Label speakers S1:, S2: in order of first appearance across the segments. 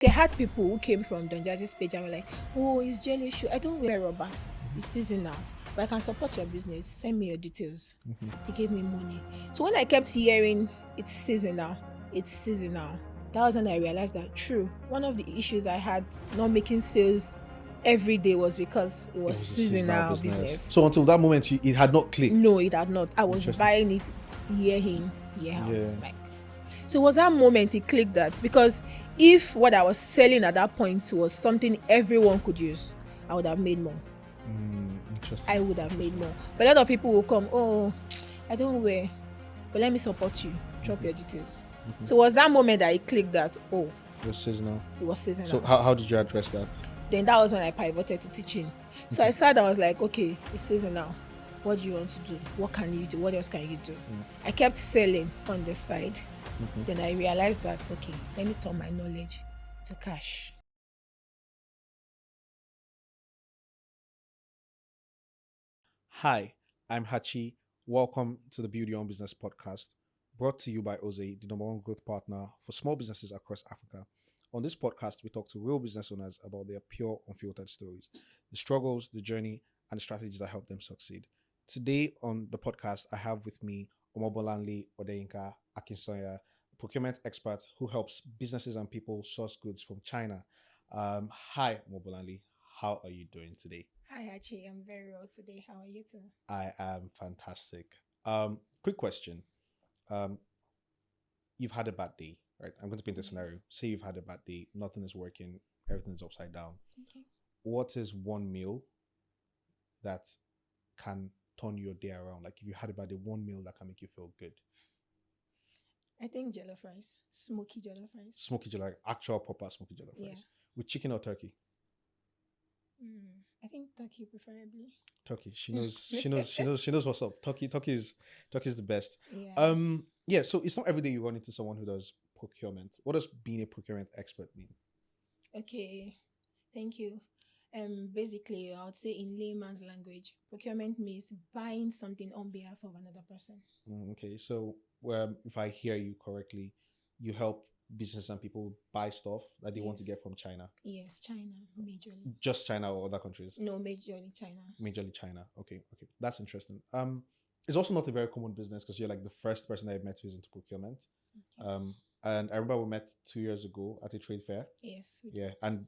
S1: I had people who came from Don Jazzy's page and were like, "Oh, it's jelly shoe. I don't wear rubber. It's seasonal, but I can support your business. Send me your details." They gave me money. So when I kept hearing it's seasonal, that was when I realized that true. One of the issues I had not making sales every day was because it
S2: It
S1: was
S2: was a seasonal
S1: seasonal
S2: business.
S1: business.
S2: So until that moment, it had not clicked.
S1: No, it had not. I was
S2: Interesting.
S1: buying it year in, year out.
S2: Yeah.
S1: Like, so it was that moment it clicked that because if what I was selling at that point was something everyone could use, I would have made more.
S2: Interesting.
S1: I would have made more. But a lot of people will come, "Oh, I don't wear, but let me support you. Drop your details." So it was that moment that it clicked that, oh,
S2: It was seasonal.
S1: it was seasonal.
S2: So how did you address that?
S1: Then that was when I pivoted to teaching. So I sat down, I was like, okay, it's seasonal. What do you want to do? What can you do? What else can you do? I kept selling on the side. Then I realized that, okay, let me turn my knowledge to cash.
S2: Hi, I'm Hachi. Welcome to the Build Your Own Business podcast, brought to you by Oze, the number one growth partner for small businesses across Africa. On this podcast, we talk to real business owners about their pure, unfiltered stories, the struggles, the journey, and the strategies that help them succeed. Today on the podcast, I have with me Omobolanle Odeyinka Akinsoya, a procurement expert who helps businesses and people source goods from China. Hi, Omobolanle. How are you doing today?
S1: Hi, Hachi. I'm very well today. How are you too?
S2: I am fantastic. Quick question. Um, you've had a bad day, right? I'm going to paint a scenario. Say you've had a bad day, nothing is working, everything is upside down.
S1: Okay.
S2: What is one meal that can turn your day around? Like if you had a bad day, one meal that can make you feel good.
S1: I think jollof rice, smoky jollof rice.
S2: Smoky jollof, actual proper smoky jollof
S1: Yeah.
S2: rice. With chicken or turkey?
S1: I think turkey preferably.
S2: Turkey. She knows what's up. Turkey is the best.
S1: Yeah.
S2: Yeah, so it's not every day you run into someone who does procurement. What does being a procurement expert mean?
S1: Okay. Thank you. Basically, I would say in layman's language, procurement means buying something on behalf of another person.
S2: Okay, so if I hear you correctly, you help business and people buy stuff that they want to
S1: Yes.
S2: get from China.
S1: Yes, China, majorly.
S2: Just China or other countries?
S1: No, majorly China.
S2: Majorly China. Okay, that's interesting. It's also not a very common business because you're like the first person I've met who's into procurement.
S1: Okay.
S2: And I remember we met 2 years ago at a trade fair.
S1: Yes.
S2: Yeah, and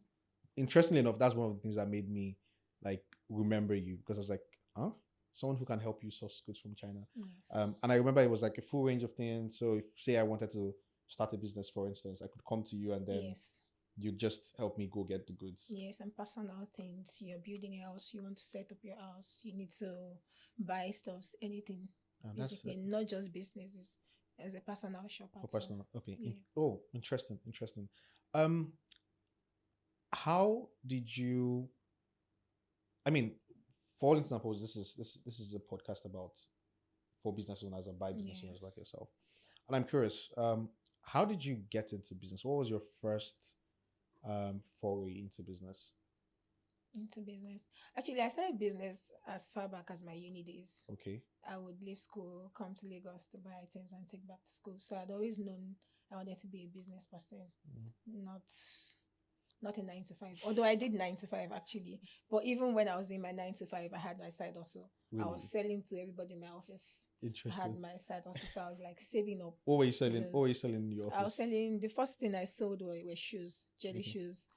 S2: interestingly enough, that's one of the things that made me like remember you because I was like, huh? Someone who can help you source goods from China.
S1: Yes.
S2: And I remember it was like a full range of things. So if say I wanted to start a business, for instance, I could come to you and then
S1: Yes.
S2: you just help me go get the goods.
S1: Yes, and personal things. You're building a house, you want to set up your house, you need to buy stuff, anything.
S2: That's
S1: Basically, not just businesses, as a personal shopper.
S2: for personal. Okay.
S1: Yeah.
S2: Oh, interesting. Um, how did you? I mean, for all examples, this is a podcast about for business owners and by business
S1: Yeah.
S2: owners like yourself. And I'm curious, how did you get into business? What was your first foray into business?
S1: Into business. Actually, I started business as far back as my uni days.
S2: Okay.
S1: I would leave school, come to Lagos to buy items and take back to school. So I'd always known I wanted to be a business person, not a 9 to 5. Although I did 9 to 5 actually, but even when I was in my 9 to 5, I had my side also. I was selling to everybody in my office. I
S2: Interesting.
S1: had my side also, so I was like saving up.
S2: What were you selling? What were you selling in your office?
S1: I was selling. The first thing I sold were shoes, jelly shoes.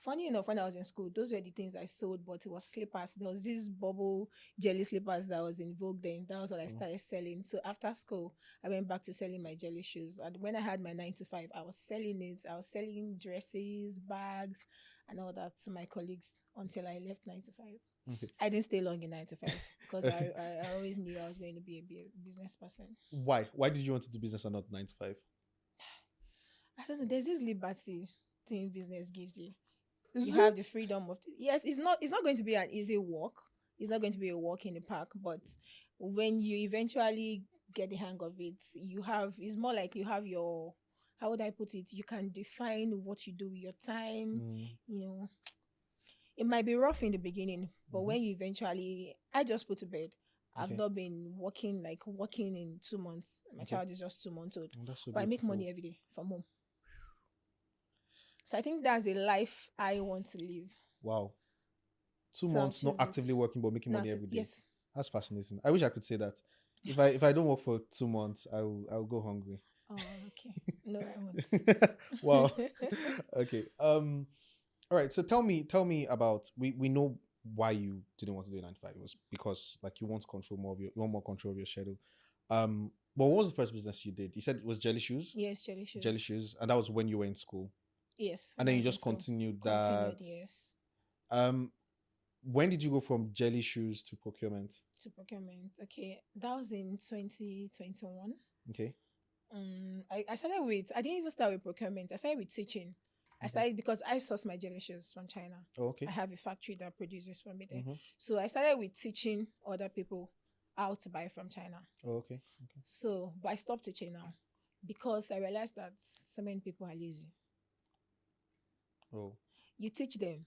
S1: Funny enough, when I was in school, those were the things I sold, but it was slippers. There was this bubble jelly slippers that was in vogue then. That was what I started selling. So after school, I went back to selling my jelly shoes. And when I had my 9 to 5, I was selling it. I was selling dresses, bags, and all that to my colleagues until I left 9 to 5.
S2: Okay.
S1: I didn't stay long in 9 to 5 because I always knew I was going to be a business person.
S2: Why? Why did you want to do business and not 9 to 5?
S1: I don't know. There's this liberty doing business gives you.
S2: Is
S1: You
S2: it?
S1: have the freedom of yes. It's not going to be an easy walk. It's not going to be a walk in the park. But when you eventually get the hang of it, it's more like you have your, how would I put it? You can define what you do with your time. You know, it might be rough in the beginning, but when you eventually, I just put to bed. I've
S2: Okay.
S1: not been working in 2 months. My
S2: Okay.
S1: child is just 2 months old.
S2: Oh, that's so
S1: But I make
S2: beautiful.
S1: money every day from home. So I think that's a life I want to live.
S2: Wow. 2
S1: So I'll
S2: months not
S1: choose it.
S2: actively working but making
S1: Not
S2: money
S1: to,
S2: every day.
S1: yes.
S2: That's fascinating. I wish I could say that. If I don't work for 2 months, I'll go hungry.
S1: Oh, okay. No, I won't.
S2: Wow. Okay. All right. So tell me about we know why you didn't want to do a 9 to 5. It was because like you want control more of you want more control of your schedule. But what was the first business you did? You said it was jelly shoes?
S1: Yes, jelly shoes.
S2: Jelly shoes. And that was when you were in school.
S1: Yes.
S2: And
S1: When I
S2: then you
S1: was in
S2: just
S1: school.
S2: continued
S1: Continued,
S2: that.
S1: yes.
S2: Um when did you go from jelly shoes to procurement?
S1: To procurement. Okay. That was in 2021.
S2: Okay.
S1: I started with, I didn't even start with procurement. I started with teaching. I started because I sourced my jelly shoes from China.
S2: Oh, okay.
S1: I have a factory that produces from it there.
S2: Mhm.
S1: So I started with teaching other people how to buy from China.
S2: Oh, okay. Okay.
S1: So, but I stopped teaching now because I realized that so many people are lazy.
S2: Oh.
S1: You teach them,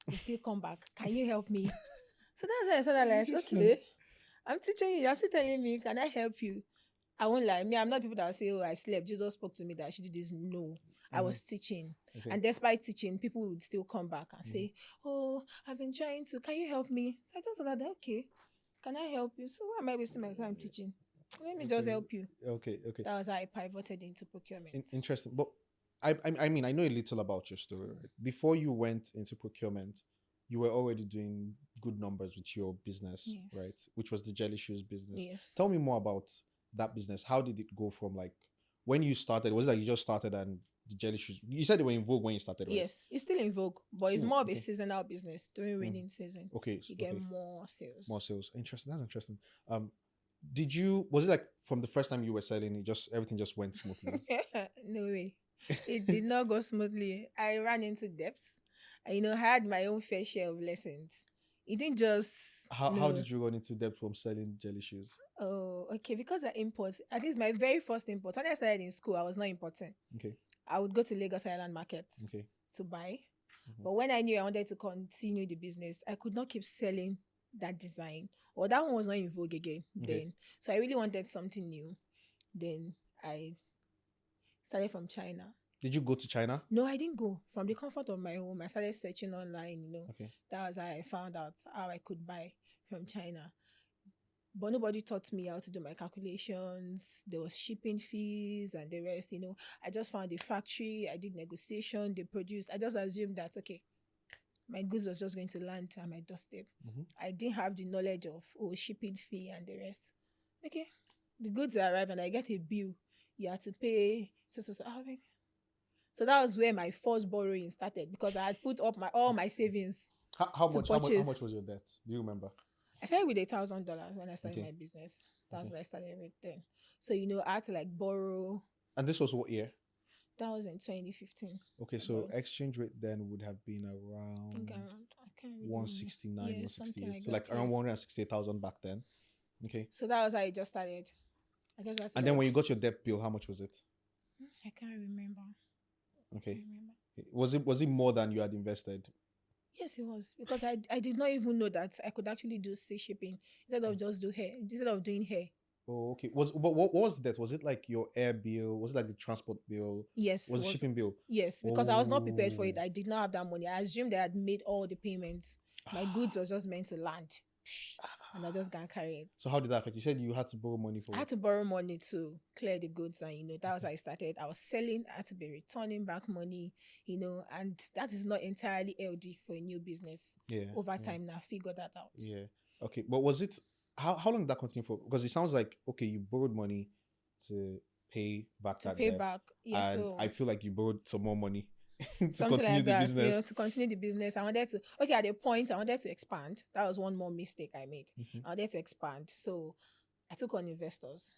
S1: they still come back. Can you help me? So that's why I started like,
S2: Interesting.
S1: okay, I'm teaching you. You're still telling me, can I help you? I won't lie. Me, I'm not people that will say, oh, I slept. Jesus spoke to me that I should do this. No. I was teaching.
S2: Okay.
S1: And despite teaching, people would still come back and say, oh, I've been trying to, can you help me? So I just said, okay, can I help you? So why am I wasting my time teaching? Let me just
S2: Okay.
S1: help you.
S2: Okay. Okay.
S1: That was how I pivoted into procurement.
S2: Interesting. But I mean, I know a little about your story. Right? Before you went into procurement, you were already doing good numbers with your business,
S1: Yes.
S2: right? Which was the jelly shoes business.
S1: Yes.
S2: Tell me more about that business. How did it go from like when you started? Was it like you just started and the jelly shoes? You said they were in vogue when you started, right?
S1: Yes, it's still in vogue, but it's
S2: Still-
S1: more of a
S2: okay.
S1: seasonal business. During raining season,
S2: Okay.
S1: you get more sales.
S2: More sales. Interesting. That's interesting. Was it like from the first time you were selling it, just everything just went smoothly?
S1: No way. It did not go smoothly. I ran into depth. I had my own fair share of lessons. It didn't just
S2: How did you run into debt from selling jelly shoes?
S1: Oh, okay. Because I import, at least my very first import. When I started in school, I was not importing.
S2: Okay.
S1: I would go to Lagos Island Market
S2: Okay.
S1: to buy. But when I knew I wanted to continue the business, I could not keep selling that design. Or that one was not in vogue again then. So I really wanted something new. Then I started from China.
S2: Did you go to China?
S1: No, I didn't go. From the comfort of my home, I started searching online,
S2: Okay.
S1: That was how I found out how I could buy from China. But nobody taught me how to do my calculations. There was shipping fees and the rest, I just found a factory. I did negotiation. They produced. I just assumed that, okay, my goods was just going to land at my doorstep. I didn't have the knowledge of, shipping fee and the rest. Okay, the goods arrive and I get a bill. You have to pay. So that was where my first borrowing started because I had put up all my savings.
S2: How much was your debt? Do you remember?
S1: I started with $1,000 when I started
S2: Okay.
S1: my business. That's what I started with then. So I had to like borrow.
S2: And this was what year?
S1: That was in 2015.
S2: Okay, so exchange rate then would have been around
S1: I can't really
S2: 169,
S1: remember.
S2: 168.
S1: Like
S2: so like
S1: that,
S2: around
S1: yes.
S2: 168,000 back then. Okay.
S1: So that was how it just started. I just had to
S2: And then when you got your debt bill, how much was it?
S1: I can't remember.
S2: Okay.
S1: I can't remember.
S2: Was it more than you had invested?
S1: Yes, it was because I did not even know that I could actually do sea shipping instead of doing hair.
S2: Oh, okay. What was that? Was it like your air bill? Was it like the transport bill?
S1: Yes.
S2: Was it shipping bill?
S1: Yes, because I was not prepared for it. I did not have that money. I assumed I had made all the payments. My goods was just meant to land. And I just got carried.
S2: So how did that affect? You said you had to borrow money for
S1: I had to borrow money to clear the goods, and that was how I started. I was selling, I had to be returning back money, and that is not entirely LD for a new business.
S2: Yeah.
S1: Over time now, figure that out.
S2: Yeah. Okay. But was it how long did that continue for? Because it sounds like you borrowed money to pay back that debt.
S1: Yeah.
S2: And
S1: so
S2: I feel like you borrowed some more money to
S1: something
S2: continue
S1: like
S2: the
S1: that,
S2: business.
S1: to continue the business. I wanted to, at a point, I wanted to expand. That was one more mistake I made. I wanted to expand. So I took on investors.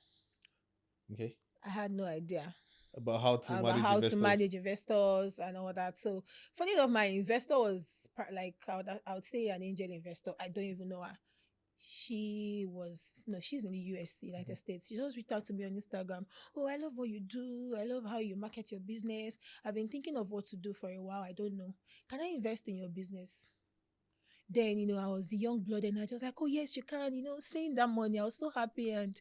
S2: Okay.
S1: I had no idea
S2: About how to
S1: manage investors and all that. So funny enough, my investor was like, I would say an angel investor. I don't even know her. She's in the US, United States. She just reached out to me on Instagram. Oh, I love what you do. I love how you market your business. I've been thinking of what to do for a while. I don't know. Can I invest in your business? Then, I was the young blood and I just like, oh, yes, you can, seeing that money. I was so happy. And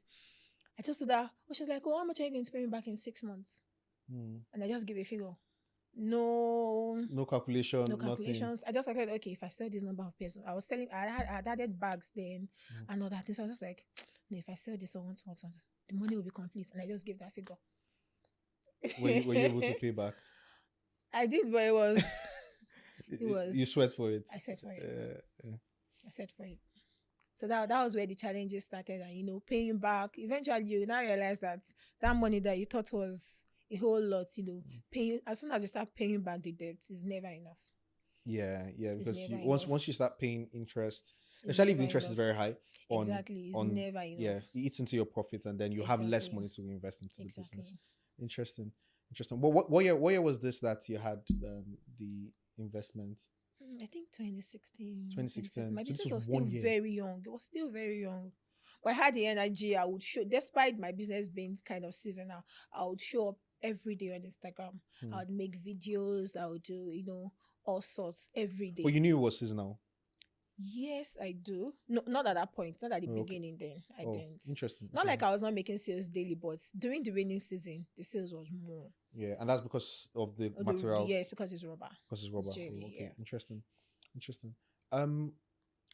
S1: I just did that. She was like, oh, how much are you going to pay me back in 6 months? And I just give a figure.
S2: No calculation,
S1: no
S2: nothing.
S1: calculations. I just calculated, okay, if I sell this number of pairs, I was selling, I had added bags then
S2: Mm.
S1: and all that. So I was just like, no, if I sell this one, the money will be complete. And I just gave that figure.
S2: Were you able to pay back?
S1: I did, but it was,
S2: You sweat for it.
S1: I said for it.
S2: Yeah.
S1: I said for it. So that was where the challenges started, and paying back. Eventually, you now realize that money that you thought was a whole lot, paying as soon as you start paying back the debt is never enough.
S2: Yeah,
S1: It's
S2: because
S1: never
S2: once
S1: enough.
S2: you start paying interest,
S1: It's
S2: especially if the
S1: never
S2: interest is
S1: enough.
S2: very high,
S1: Exactly, it's
S2: on
S1: never enough.
S2: yeah, it eats into your profit, and then you have less
S1: Exactly.
S2: money to invest into the
S1: Exactly.
S2: business. Interesting. What year was this that you had the investment?
S1: I think 2016.
S2: 2016.
S1: My
S2: So this
S1: business
S2: was
S1: was still
S2: 1 year.
S1: very young. It was still very young. But I had the energy. I would show, despite my business being kind of seasonal, I would show up every day on Instagram. I would make videos. I would do, all sorts every day.
S2: But you knew it was seasonal.
S1: Yes, I do. No, not at that point. Not at the
S2: Okay.
S1: beginning. Then I didn't.
S2: Interesting.
S1: Not like I was not making sales daily, but during the rainy season, the sales was more.
S2: Yeah, and that's because of the material.
S1: Yes, because it's rubber.
S2: Because it's rubber.
S1: It's jelly,
S2: okay,
S1: yeah.
S2: interesting.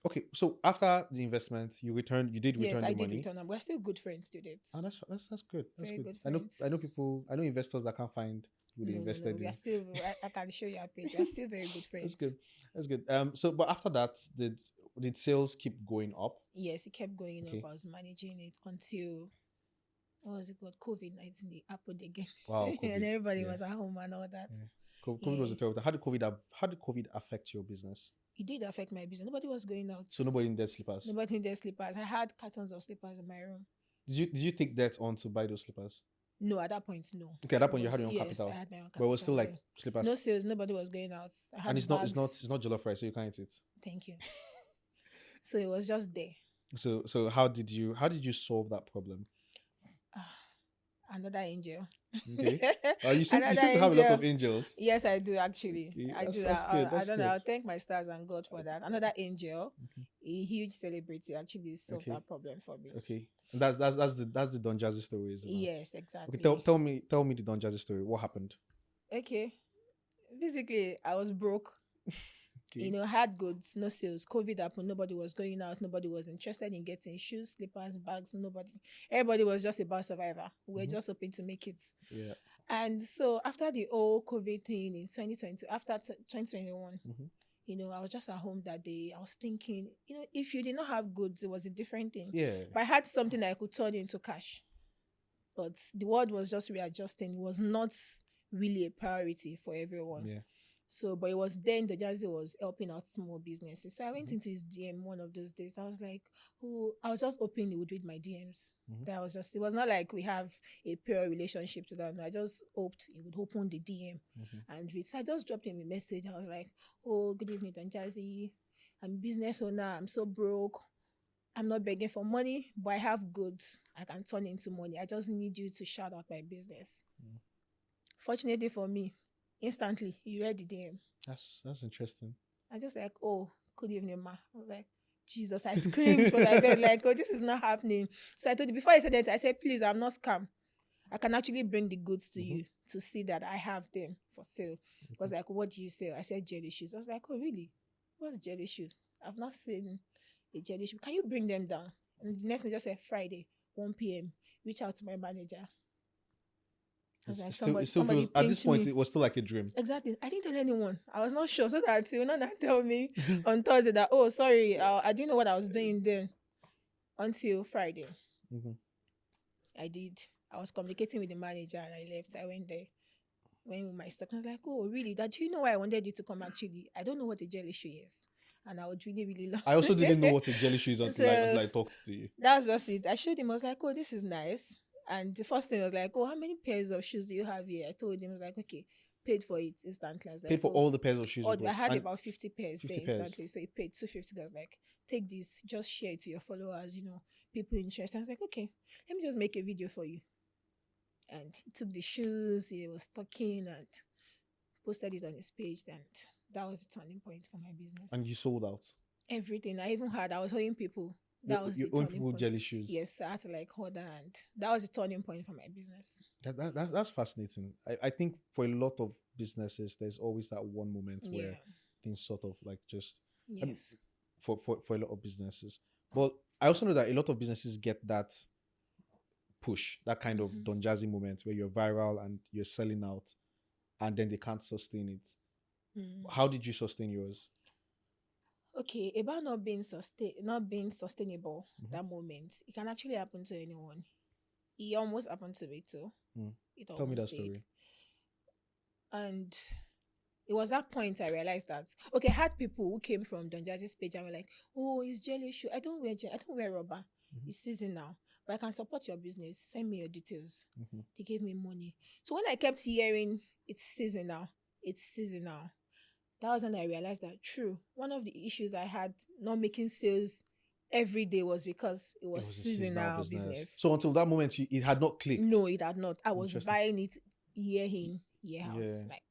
S2: Okay, so after the investment, you did return
S1: yes,
S2: the
S1: I
S2: money.
S1: did return them. We're still good friends to date.
S2: Oh, that's good. That's
S1: Very
S2: good.
S1: good
S2: I know investors that can't find who they invested
S1: We
S2: in.
S1: are still. I can show you our page. We're still very good friends.
S2: That's good. So, but after that, did sales keep going up?
S1: Yes, it kept going
S2: Okay.
S1: up. I was managing it until what was it called? COVID-19 happened again.
S2: Wow, COVID.
S1: And everybody
S2: Yeah.
S1: was at home and all that.
S2: Yeah. COVID was a terrible. How did COVID affect your business?
S1: It did affect my business. Nobody was going out.
S2: So nobody needed slippers.
S1: Nobody needed slippers. I had cartons of slippers in my room.
S2: Did you take debt on to buy those slippers?
S1: No, at that point, no.
S2: Okay, at that point you had your own
S1: yes,
S2: capital.
S1: I had my own capital.
S2: But it was still like slippers.
S1: No sales. Nobody was going out. I had
S2: and it's
S1: bags.
S2: not jollof rice, so you can't eat it.
S1: Thank you. So it was just there.
S2: So how did you solve that problem?
S1: Another angel.
S2: Okay. You seem to have a lot of angels.
S1: Yes, I do actually.
S2: Yeah,
S1: I do.
S2: that's good.
S1: I don't know. I'll thank my stars and God for that. Another angel,
S2: Okay.
S1: a huge celebrity, actually solved that problem for me.
S2: Okay. And that's the Don Jazzy story, isn't it?
S1: Yes, exactly.
S2: Okay, tell me the Don Jazzy story. What happened?
S1: Okay. Basically, I was broke.
S2: Okay.
S1: Had goods, no sales. COVID happened. Nobody was going out. Nobody was interested in getting shoes, slippers, bags. Nobody. Everybody was just about survivor. We were just hoping to make it.
S2: Yeah.
S1: And so after the whole COVID thing in 2020, after 2021, I was just at home that day. I was thinking, if you did not have goods, it was a different thing.
S2: Yeah.
S1: But I had something that I could turn into cash. But the world was just readjusting. It was not really a priority for everyone.
S2: Yeah.
S1: So, but it was then Don Jazzy was helping out small businesses. So I went into his DM one of those days. I was like, I was just hoping he would read my DMs. It was not like we have a pure relationship to that. No, I just hoped he would open the DM and read. So I just dropped him a message. I was like, good evening, Don Jazzy. I'm a business owner. I'm so broke. I'm not begging for money, but I have goods I can turn into money. I just need you to shout out my business. Fortunately for me, instantly, he read the DM.
S2: That's interesting.
S1: I just like, good evening, ma. I was like, Jesus, I screamed for my bed, like, this is not happening. So I told you, before I said that, I said, please, I'm not scam. I can actually bring the goods to you to see that I have them for sale. I was like, what do you sell? I said, jelly shoes. I was like, oh, really? What's jelly shoes? I've not seen a jelly shoe. Can you bring them down? And the next thing just said, Friday, 1 p.m. Reach out to my manager.
S2: It still feels, at this point, it was still like a dream.
S1: Exactly. I didn't tell anyone. I was not sure. So that he will not tell me on Thursday that, sorry, I didn't know what I was doing then until Friday. I did. I was communicating with the manager and I left. I went there. Went with my stuff. I was like, really? Do you know why I wanted you to come actually? I don't know what a jelly shoe is. And I would really, really love
S2: I also didn't know what a jelly shoe is until I talked to you.
S1: That was just it. I showed him. I was like, this is nice. And the first thing was like, how many pairs of shoes do you have here? I told him, I was like, okay, paid for it instantly. I was like,
S2: paid for all the pairs of shoes.
S1: I had about 50 pairs
S2: 50
S1: there
S2: pairs.
S1: instantly. So he paid 250. I was like, take this, just share it to your followers, people interested. I was like, okay, let me just make a video for you. And he took the shoes, he was talking and posted it on his page. And that was the turning point for my business.
S2: And you sold out?
S1: Everything. I was owing people. That was
S2: Your
S1: the
S2: own
S1: turning
S2: people
S1: point.
S2: jelly shoes.
S1: Yes, I had to like hold her hand. That was the turning point for my business.
S2: That's fascinating. I think for a lot of businesses, there's always that one moment
S1: Yeah.
S2: where things sort of like just, I mean,
S1: Yes.
S2: for a lot of businesses. But I also know that a lot of businesses get that push, that kind of Don Jazzy moment where you're viral and you're selling out, and then they can't sustain it. How did you sustain yours?
S1: Okay, about not being sustainable, that moment, it can actually happen to anyone. It almost happened to me too.
S2: Mm.
S1: It
S2: Tell me that
S1: almost did.
S2: story.
S1: And it was that point I realized that, okay, I had people who came from Don Jazzy's page and were like, oh, it's jelly shoe. I don't wear rubber. It's season now. But I can support your business. Send me your details. They gave me money. So when I kept hearing it's seasonal, it's seasonal, that was when I realized that true. One of the issues I had not making sales every day was because it
S2: It
S1: was
S2: was a seasonal
S1: seasonal
S2: business.
S1: business.
S2: So until that moment, it had not clicked.
S1: No, it had not. I was
S2: Interesting.
S1: buying it year in, year out.
S2: Yeah.
S1: Like,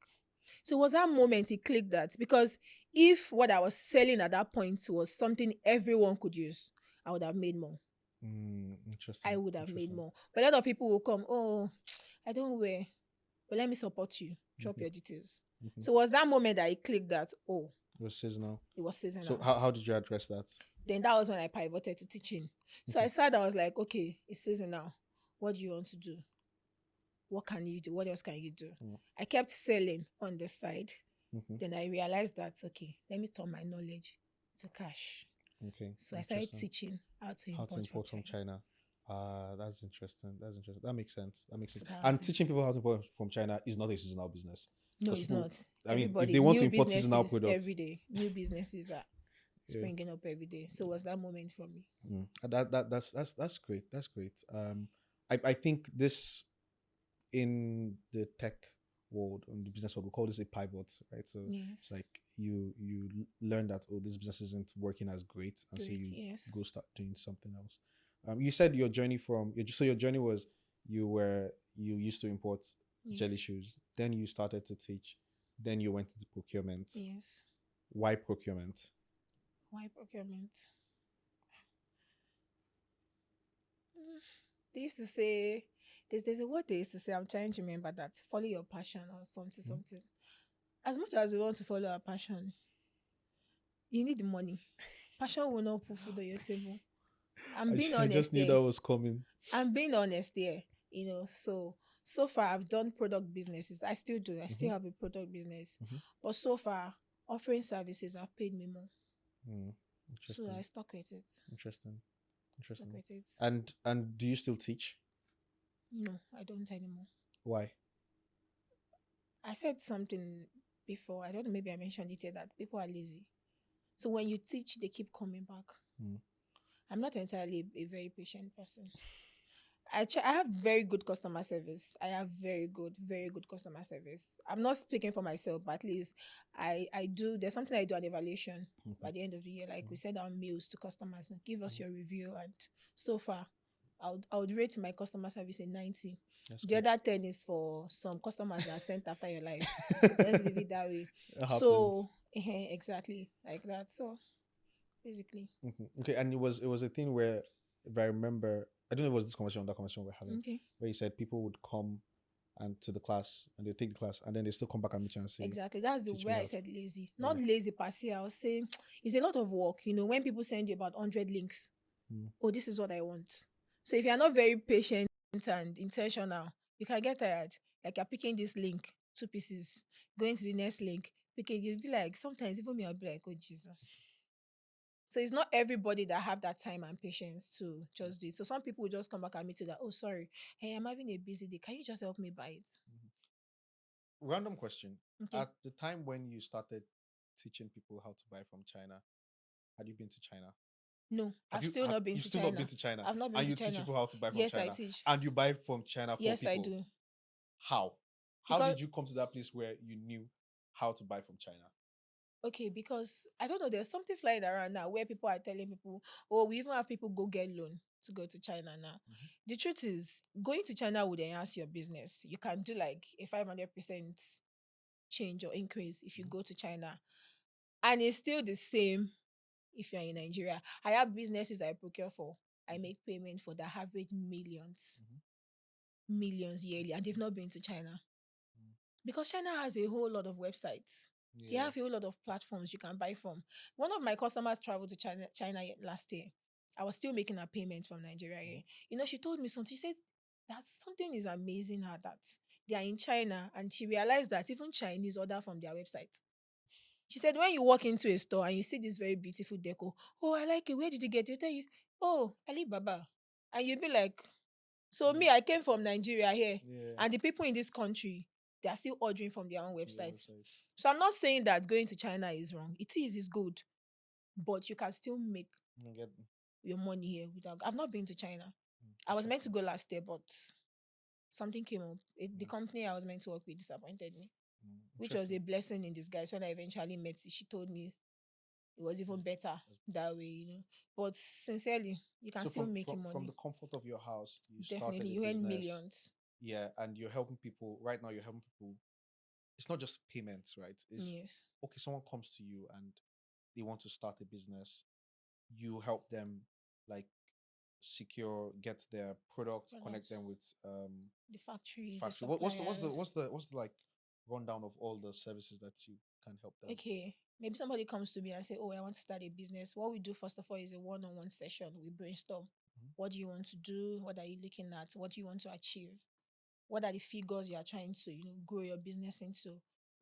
S1: so it was that moment it clicked that, because if what I was selling at that point was something everyone could use, I would have made more.
S2: Interesting.
S1: I would have made
S2: Interesting.
S1: more. But a lot of people will come, oh, I don't wear, but let me support you. Drop your details. So it was that moment that it clicked that, oh,
S2: It was seasonal.
S1: it was seasonal.
S2: So how did you address that?
S1: Then that was when I pivoted to teaching. So I sat, I was like, okay, it's seasonal. What do you want to do? What can you do? What else can you do? I kept selling on the side. Then I realized that, okay, let me turn my knowledge to cash.
S2: Okay.
S1: So I started teaching how to import
S2: from China. That's interesting. That's interesting. That makes sense. That makes sense.
S1: So
S2: And teaching people how to import from China is not a seasonal business.
S1: No,
S2: 'Cause
S1: it's
S2: people-
S1: not.
S2: I mean, if
S1: Everybody,
S2: they want to
S1: new
S2: import seasonal
S1: businesses
S2: products,
S1: every day. New businesses are springing up every day. So was that moment for me?
S2: That's great. That's great. I think this, in the tech world, in the business world, we call this a pivot, right? So it's like you learn that, oh, this business isn't working as great, and so you go start doing something else. You said your journey your journey was you used to import jelly shoes, then you started to teach, then you went into procurement.
S1: Yes.
S2: Why procurement?
S1: Why procurement? They used to say, there's a word they used to say, I'm trying to remember that, follow your passion or something, something. As much as we want to follow our passion, you need the money. Passion will not put food on your table. I'm being honest.
S2: I just knew that was coming.
S1: I'm being honest there, so far I've done product businesses. I still do. I still have a product business. But so far, offering services have paid me more. So I stuck with it.
S2: Interesting.
S1: Stuck with it.
S2: And do you still teach?
S1: No, I don't anymore.
S2: Why?
S1: I said something before. I don't know, maybe I mentioned it here, that people are lazy. So when you teach, they keep coming back. I'm not entirely a very patient person. I have very good customer service. I have very good customer service. I'm not speaking for myself, but at least I do. There's something I do, an evaluation by the end of the year. Like we send out mails to customers and give us your review. And so far, I would rate my customer service a 90. The other 10 is for some customers that are sent after your life. Let's leave it that way. So exactly like that. So basically.
S2: Okay, and it was a thing where, if I remember, I don't know if it was this conversation or that conversation we're having, where you said people would come and to the class and they take the class and then they still come back and meet you and say,
S1: exactly, that's the way I said lazy. Not lazy per se. I was saying it's a lot of work. When people send you about 100 links, oh, this is what I want. So if you're not very patient and intentional, you can get tired. Like you're picking this link, 2 pieces, going to the next link, picking, you'll be like, sometimes even me, I'll be like, oh Jesus. So it's not everybody that have that time and patience to just do it. So some people will just come back and meet you that, oh, sorry, hey, I'm having a busy day. Can you just help me buy it?
S2: Random question.
S1: Okay.
S2: At the time when you started teaching people how to buy from China, had you been to China?
S1: No, I've still not been to China.
S2: You've still not been to China?
S1: I've not been
S2: and
S1: to
S2: you
S1: China.
S2: teach people how to buy from
S1: Yes,
S2: China?
S1: I teach.
S2: And you buy from China for
S1: Yes,
S2: people?
S1: I do.
S2: How? How did you come to that place where you knew how to buy from China?
S1: Okay, because I don't know, there's something flying around now where people are telling people, oh, we even have people go get loan to go to China now. The truth is, going to China would enhance your business. You can do like a 500% change or increase if you go to China. And it's still the same if you're in Nigeria. I have businesses I procure for. I make payment for that average millions, millions yearly, and they've not been to China. Because China has a whole lot of websites. They have a whole lot of platforms you can buy from. One of my customers traveled to China last year. I was still making a payment from Nigeria here. You know, she told me something. She said that something is amazing her that they are in China, and she realized that even Chinese order from their website. She said when you walk into a store and you see this very beautiful deco, oh, I like it. Where did you get it? Tell you, oh, Alibaba. And you'd be like, so me, I came from Nigeria here, and the people in this country, they are still ordering from their own websites. So I'm not saying that going to China is wrong. It is, it's good. But you can still make your money here without. I've not been to China. I was meant to go last year, but something came up. The company I was meant to work with disappointed me, which was a blessing in disguise. When I eventually met her, she told me it was even better that way, you know. But sincerely, you can still make money.
S2: From the comfort of your house, you
S1: Definitely,
S2: started a
S1: you earn
S2: business.
S1: millions.
S2: Yeah, and you're helping people. Right now, you're helping people. It's not just payments, right? It's okay, someone comes to you and they want to start a business. You help them like get their products, connect them with
S1: the factories.
S2: factory.
S1: The
S2: What's the like rundown of all the services that you can help them?
S1: Okay. Maybe somebody comes to me and say, oh, I want to start a business. What we do first of all is a one-on-one session. We brainstorm. What do you want to do? What are you looking at? What do you want to achieve? What are the figures you are trying to, grow your business into?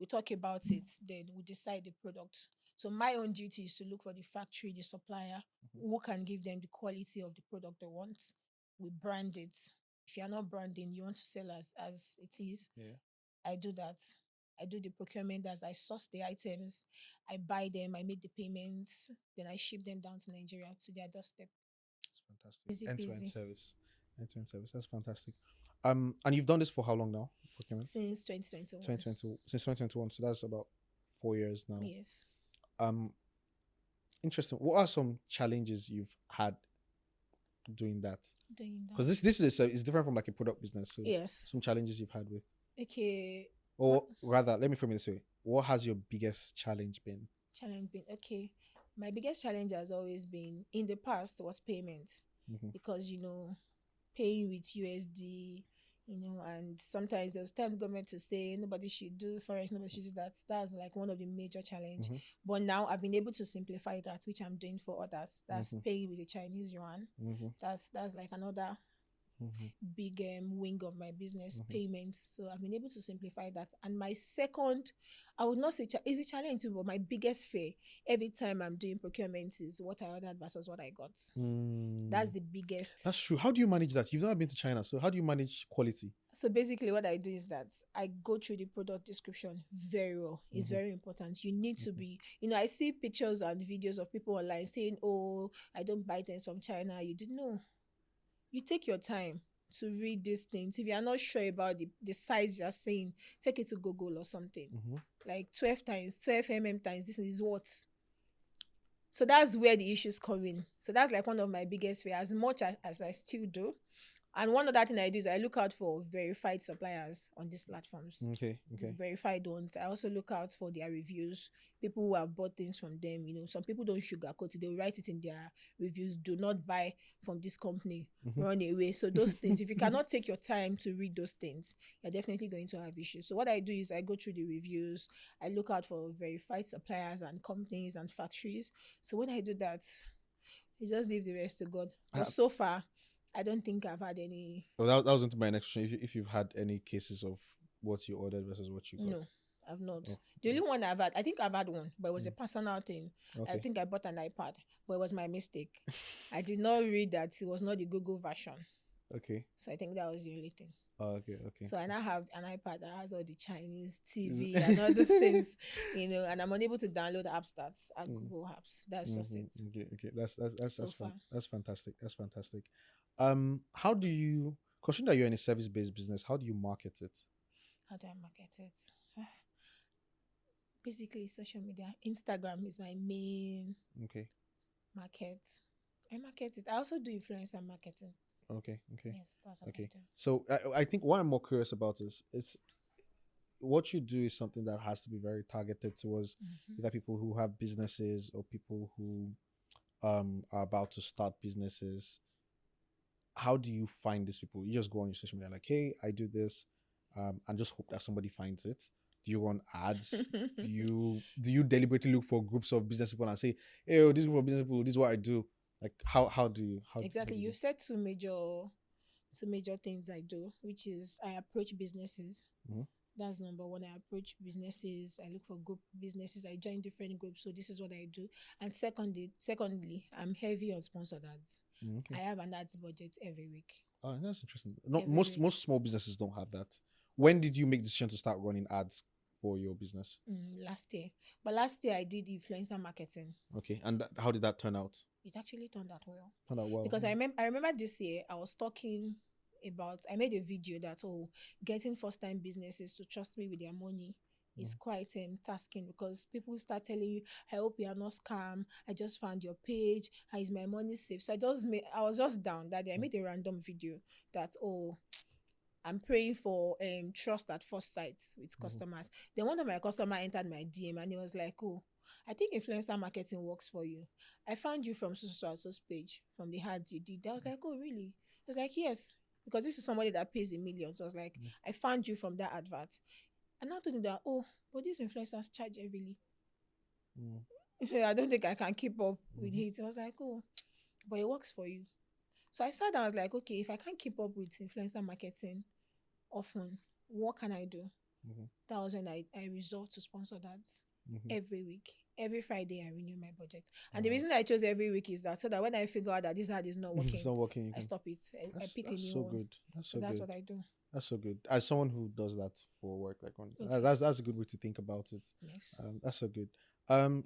S1: We talk about it, then we decide the product. So my own duty is to look for the factory, the supplier, who can give them the quality of the product they want. We brand it. If you're not branding, you want to sell as it is. I do that. I do the procurement as I source the items, I buy them, I make the payments, then I ship them down to Nigeria to their doorstep.
S2: That's fantastic. End-to-end service. End-to-end service. That's fantastic. And you've done this for how long now? Procurement?
S1: Since 2021.
S2: Since 2021. So that's about 4 years now.
S1: Yes.
S2: Interesting. What are some challenges you've had doing that? Because this is it's different from like a product business. So
S1: yes.
S2: Some challenges you've had with.
S1: Okay.
S2: Or rather, let me frame it this way. What has your biggest challenge been?
S1: Okay. My biggest challenge has always been in the past was payment. Because paying with USD, and sometimes there's time government to say nobody should do forex, nobody should do that. That's like one of the major challenge. But now I've been able to simplify that, which I'm doing for others. That's paying with the Chinese yuan. That's like another big wing of my business, payments. So I've been able to simplify that. And my second, I would not say is a challenge too, but my biggest fear every time I'm doing procurement is what I ordered versus what I got. That's the biggest.
S2: That's true. How do you manage that? You've never been to China, so how do you manage quality?
S1: So basically what I do is that I go through the product description very well. It's very important. You need to be, I see pictures and videos of people online saying, oh, I don't buy things from China. You didn't know. You take your time to read these things. If you are not sure about the size you're saying, take it to Google or something. Like 12 mm times, this is what. So that's where the issues come in. So that's like one of my biggest fears, as much as I still do. And one other thing I do is I look out for verified suppliers on these platforms.
S2: Okay.
S1: Verified ones. I also look out for their reviews. People who have bought things from them. Some people don't sugarcoat it. They'll write it in their reviews. Do not buy from this company. Run away. So those things, if you cannot take your time to read those things, you're definitely going to have issues. So what I do is I go through the reviews. I look out for verified suppliers and companies and factories. So when I do that, you just leave the rest to God. But so far, I don't think I've had any.
S2: Well, that was into my next question. If you've had any cases of what you ordered versus what you got.
S1: No, I've not. The only one I think I've had one, but it was a personal thing. I think I bought an iPad, but it was my mistake. I did not read that it was not the Google version.
S2: Okay.
S1: So I think that was the only thing.
S2: Okay.
S1: So I now have an iPad that has all the Chinese TV and all those things, and I'm unable to download apps that are Google apps. That's just it.
S2: Okay. That's fantastic. That's fantastic. How do you, considering that you're in a service-based business, how do you market it?
S1: How do I market it? Basically, social media. Instagram is my main market. I market it. I also do influencer marketing.
S2: Okay.
S1: Yes, that's what I do.
S2: So I think what I'm more curious about is what you do is something that has to be very targeted towards either people who have businesses or people who are about to start businesses, how do you find these people? You just go on your social media like, hey, I do this, and just hope that somebody finds it. Do you run ads? Do you deliberately look for groups of business people and say, hey, oh, this group of business people, this is what I do? Like how do you how
S1: Exactly.
S2: do you
S1: You
S2: do?
S1: said two major things I do, which is I approach businesses.
S2: Mhm.
S1: That's number one. I approach businesses. I look for group businesses. I join different groups. So this is what I do. And secondly, I'm heavy on sponsored ads.
S2: Okay.
S1: I have an ads budget every week.
S2: Oh, that's interesting. Not
S1: Every
S2: most
S1: week.
S2: most small businesses don't have that. When did you make the decision to start running ads for your business?
S1: Last year. But last year I did influencer marketing.
S2: Okay, and how did that turn out?
S1: It actually turned out well.
S2: Turned out well.
S1: Because I remember this year I was talking about, I made a video that, getting first time businesses to trust me with their money is quite tasking, because people start telling you, I hope you are not scam, I just found your page, how is my money safe? So I was just down that day. I made a random video that, I'm praying for trust at first sight with customers. Then one of my customer entered my DM and he was like, oh, I think influencer marketing works for you. I found you from so page, from the ads you did. I was like, oh, really? I was like, yes, because this is somebody that pays in millions. So I was like, I found you from that advert. And I told him that, oh, but these influencers charge heavily.
S2: Mm.
S1: I don't think I can keep up with it. I was like, oh, but it works for you. So I sat down, I was like, okay, if I can't keep up with influencer marketing often, what can I do?
S2: Mhm.
S1: That was when I resolved to sponsor that
S2: Mhm.
S1: every week. Every Friday, I renew my budget. And the reason I chose every week is that so that when I figure out that this ad is not
S2: It's
S1: working,
S2: not working. You
S1: I
S2: can.
S1: stop it. I pick a
S2: That's
S1: new
S2: so
S1: one.
S2: good. That's
S1: So
S2: so
S1: that's
S2: good.
S1: what I do.
S2: That's so good. As someone who does that for work, like
S1: Okay.
S2: that's a good way to think about it.
S1: Yes.
S2: That's so good.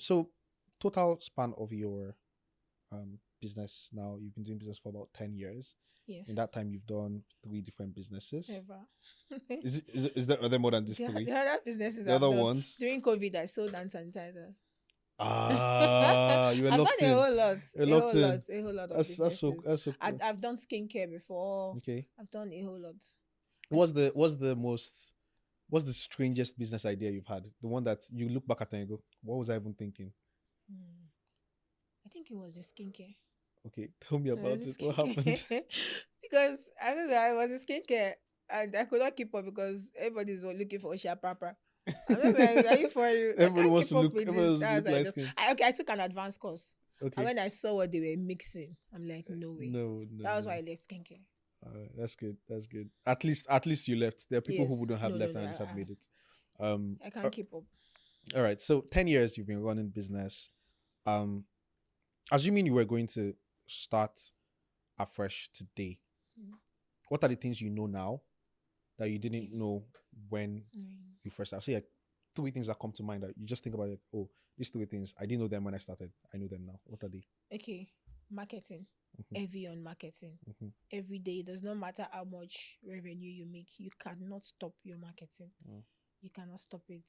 S2: So total span of your business now, you've been doing business for about 10 years. In
S1: Yes.
S2: that time, you've done 3 different businesses.
S1: Several.
S2: Are there more than these
S1: The,
S2: three?
S1: the other businesses
S2: The
S1: I've
S2: other
S1: done
S2: ones?
S1: during COVID, I sold hand sanitizers.
S2: Ah, you were
S1: I've done
S2: locked
S1: a
S2: in.
S1: whole lot,
S2: You're
S1: a
S2: locked
S1: whole lot,
S2: in.
S1: a whole lot of
S2: That's so
S1: businesses.
S2: that's so cool.
S1: I've done skincare before.
S2: Okay.
S1: I've done a whole lot.
S2: What's the strangest business idea you've had? The one that you look back at and you go, what was I even thinking?
S1: Hmm. I think it was the skincare.
S2: Okay, tell me
S1: It was
S2: about
S1: the
S2: it. What happened?
S1: skincare. Because I don't know, I was a skincare and I could not keep up because everybody's looking for Osha Papa. I'm just like, are you for you? I can't keep up with this.
S2: Everybody wants to
S1: That's
S2: look
S1: why I
S2: like
S1: just
S2: skin.
S1: I took an advanced course. And
S2: Okay.
S1: when I saw what they were mixing, I'm like, no way.
S2: No, no,
S1: That was
S2: no.
S1: why I left skincare.
S2: That's good. That's good. At least you left. There are people who
S1: Yes.
S2: wouldn't have
S1: No, no,
S2: left
S1: no.
S2: and just have made it. Um.
S1: I can't keep up.
S2: All right. So 10 years you've been running business. Um. Assuming you were going to start afresh today,
S1: Mm.
S2: what are the things you know now that you didn't
S1: Okay.
S2: know when
S1: Mm.
S2: you first? I'll say like 3 things that come to mind that you just think about it. Oh, these 3 things I didn't know them when I started. I know them now. What are they?
S1: Okay. Marketing.
S2: Mhm.
S1: Heavy on marketing.
S2: Mhm.
S1: Every day. It does not matter how much revenue you make. You cannot stop your marketing.
S2: Mm.
S1: You cannot stop it.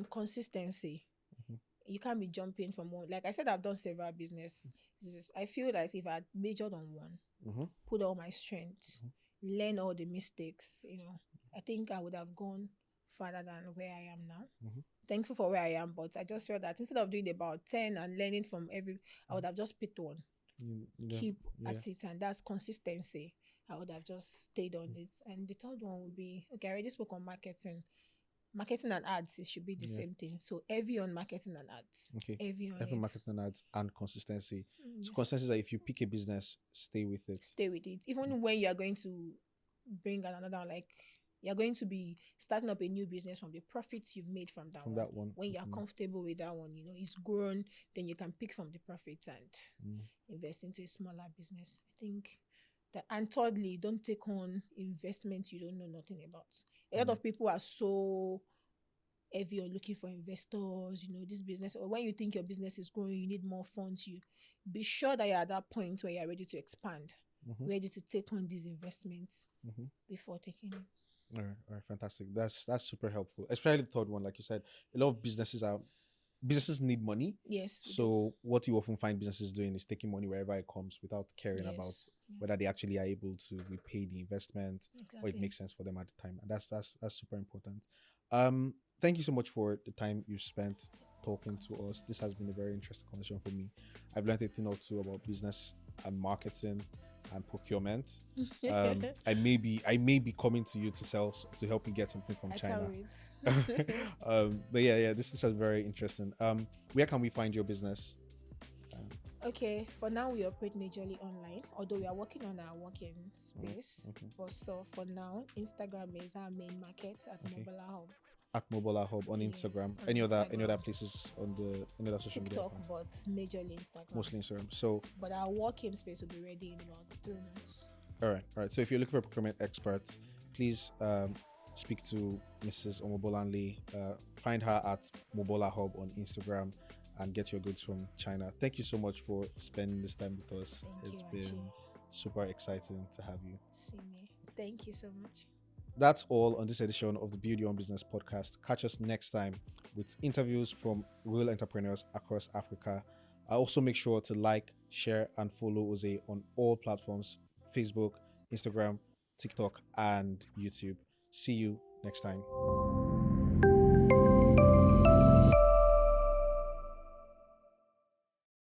S1: Consistency.
S2: Mhm.
S1: You can't be jumping from one. Like I said, I've done several businesses. I feel that if I had majored on one,
S2: Mhm.
S1: put all my strengths, learn all the mistakes, I think I would have gone farther than where I am now.
S2: Mhm.
S1: Thankful for where I am, but I just felt that instead of doing about 10 and learning from I would have just picked one,
S2: Yeah.
S1: keep
S2: Yeah.
S1: at it, and that's consistency. I would have just stayed on it. And the third one would be, okay, I already spoke on marketing. Marketing and ads, it should be the
S2: Yeah.
S1: same thing. So heavy on marketing and ads.
S2: Okay.
S1: Heavy on
S2: Every
S1: it.
S2: marketing ads and consistency. So
S1: Yes.
S2: consistency is that if you pick a business, stay with it.
S1: Stay with it. Even when you are going to bring another one, like you're going to be starting up a new business from the profits you've made from that
S2: From
S1: one.
S2: that one.
S1: When you're comfortable with that one, it's grown, then you can pick from the profits and invest into a smaller business. I think that, and thirdly, don't take on investments you don't know nothing about. A lot of people are so heavy on looking for investors, this business, or when you think your business is growing, you need more funds, you be sure that you're at that point where you're ready to expand, ready to take on these investments before taking it.
S2: All right, fantastic. That's super helpful. Especially the third one, like you said, a lot of businesses need money.
S1: Yes, we do.
S2: So what you often find businesses doing is taking money wherever it comes without caring about
S1: Yes.
S2: whether they actually are able to repay the investment or it
S1: Exactly.
S2: makes sense for them at the time. And that's super important. Thank you so much for the time you spent talking to us. This has been a very interesting conversation for me. I've learned a thing or two about business and marketing and procurement. I may be coming to you to help you get something from
S1: I
S2: China.
S1: can't wait.
S2: But yeah, this is very interesting. Where can we find your business?
S1: Okay, for now we operate majorly online, although we are working on our working space.
S2: Okay.
S1: But so for now, Instagram is our main market at
S2: Okay.
S1: Mobolahub.
S2: At Mobolahub on
S1: Yes,
S2: Instagram.
S1: on
S2: Any other
S1: Instagram.
S2: places on any other social media
S1: TikTok,
S2: account?
S1: but majorly Instagram.
S2: Mostly Instagram. So
S1: But our working space will be ready in about 3 months.
S2: all right. So if you're looking for a procurement expert, please speak to Mrs. Omobolanle. Find her at Mobolahub on Instagram and get your goods from China. Thank you so much for spending this time with us.
S1: Thank
S2: It's
S1: you,
S2: been
S1: Hachi.
S2: super exciting to have you.
S1: See me. Thank you so much.
S2: That's all on this edition of the Build Your Own Business podcast. Catch us next time with interviews from real entrepreneurs across Africa. Also make sure to like, share, and follow Jose on all platforms: Facebook, Instagram, TikTok, and YouTube. See you next time.